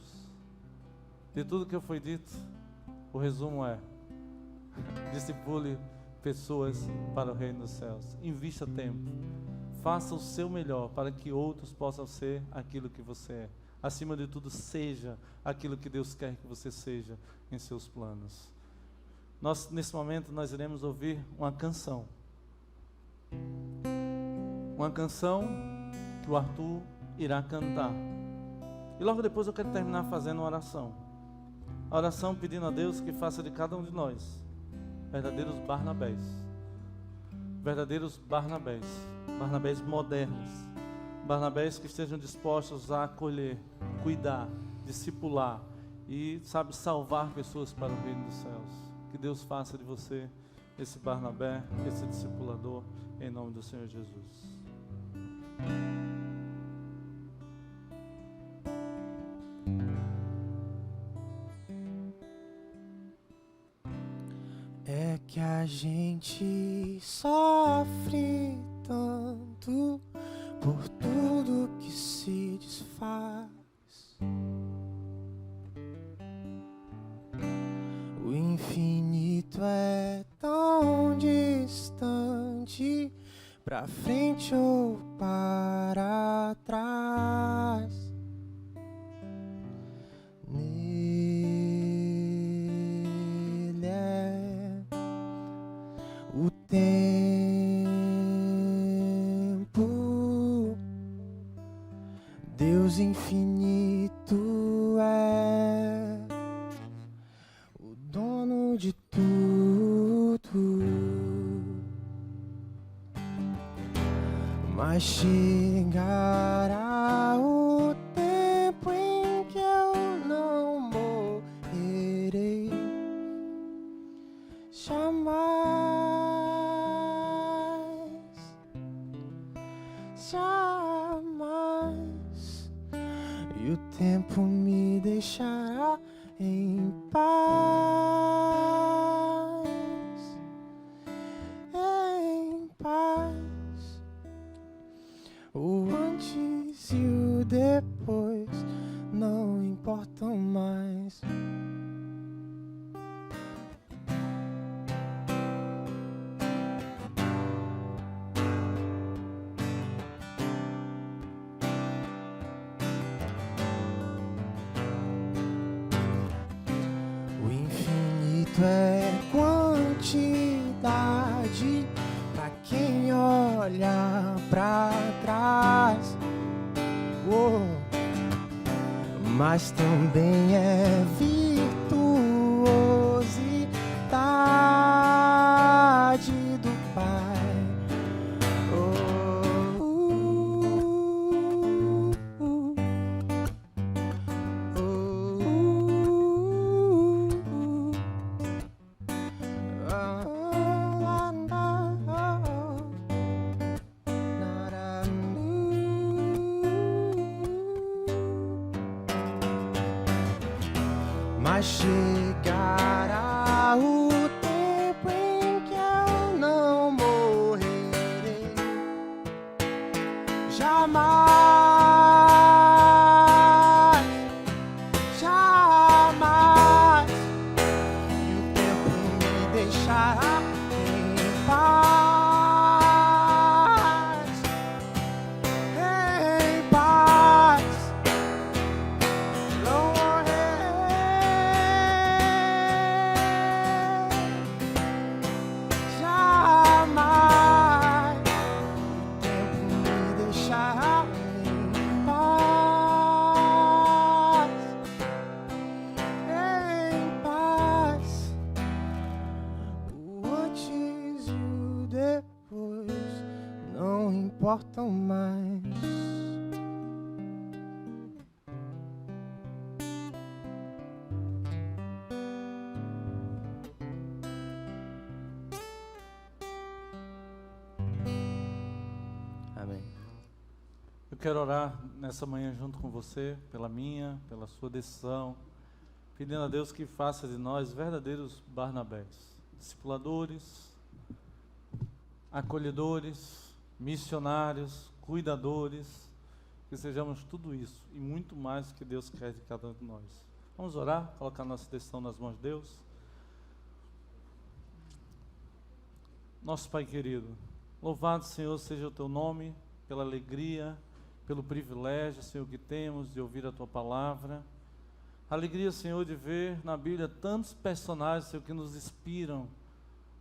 De tudo que foi dito, O resumo é: discipule pessoas para o reino dos céus. Invista tempo. Faça o seu melhor para que outros possam ser aquilo que você é. Acima de tudo, seja aquilo que Deus quer que você seja em seus planos. Nesse momento, nós iremos ouvir uma canção. Uma canção que o Arthur irá cantar. E logo depois eu quero terminar fazendo uma oração. A oração pedindo a Deus que faça de cada um de nós verdadeiros Barnabés. Verdadeiros Barnabés. Barnabés modernos. Barnabés que estejam dispostos a acolher, cuidar, discipular e, salvar pessoas para o reino dos céus. Que Deus faça de você esse Barnabé, esse discipulador, em nome do Senhor Jesus. É que a gente sofre tanto por tudo que se desfaz. O infinito é tão distante, pra frente ou para trás. Nele é o tempo, Deus infinito é o dono de tudo, mas chegará o tempo em que eu não morrerei jamais, jamais, e o tempo me deixará em paz, em paz. O antes e o depois não importam mais. O infinito é quantidade pra quem olha pra trás. Mas também é virtuosidade do Pai. Mas chegará o tempo em que eu não morrerei jamais, jamais, e o tempo me deixará em paz, em paz. Não jamais, o tempo me deixará em paz, em paz. O antes e o depois não importam mais. Amém. Eu quero orar nessa manhã junto com você, pela minha, pela sua decisão, pedindo a Deus que faça de nós verdadeiros Barnabés, discipuladores, acolhedores, missionários, cuidadores, que sejamos tudo isso e muito mais que Deus quer de cada um de nós. Vamos orar, colocar nossa decisão nas mãos de Deus. Nosso Pai querido, louvado, Senhor, seja o Teu nome, pela alegria, pelo privilégio, Senhor, que temos de ouvir a Tua palavra. Alegria, Senhor, de ver na Bíblia tantos personagens, Senhor, que nos inspiram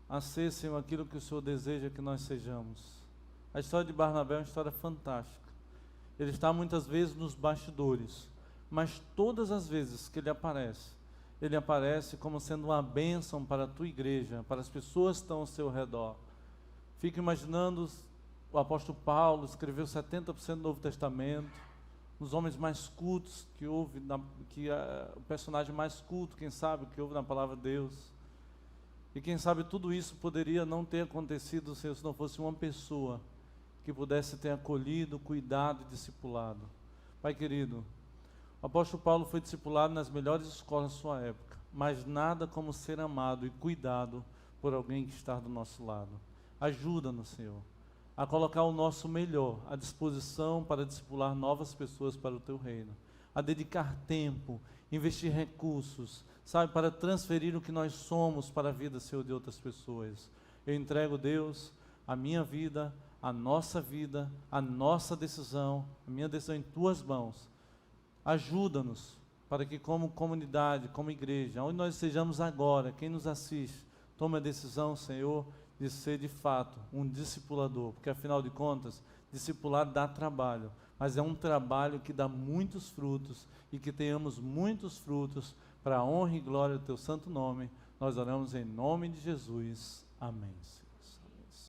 a ser, Senhor, aquilo que o Senhor deseja que nós sejamos. A história de Barnabé é uma história fantástica. Ele está muitas vezes nos bastidores, mas todas as vezes que ele aparece como sendo uma bênção para a tua igreja, para as pessoas que estão ao seu redor. Fico imaginando o apóstolo Paulo escreveu 70% do Novo Testamento, os homens mais cultos que houve, o personagem mais culto, quem sabe, que houve na palavra de Deus. E quem sabe tudo isso poderia não ter acontecido, Senhor, se não fosse uma pessoa que pudesse ter acolhido, cuidado e discipulado. Pai querido, o apóstolo Paulo foi discipulado nas melhores escolas da sua época, mas nada como ser amado e cuidado por alguém que está do nosso lado. Ajuda-nos, Senhor, a colocar o nosso melhor à disposição para discipular novas pessoas para o Teu reino, a dedicar tempo, investir recursos, sabe, para transferir o que nós somos para a vida, Senhor, de outras pessoas. Eu entrego, Deus, a minha vida, a nossa decisão, a minha decisão em Tuas mãos. Ajuda-nos para que como comunidade, como igreja, onde nós estejamos agora, quem nos assiste, tome a decisão, Senhor, de ser de fato um discipulador, porque afinal de contas, discipular dá trabalho, mas é um trabalho que dá muitos frutos e que tenhamos muitos frutos para a honra e glória do Teu santo nome. Nós oramos em nome de Jesus. Amém.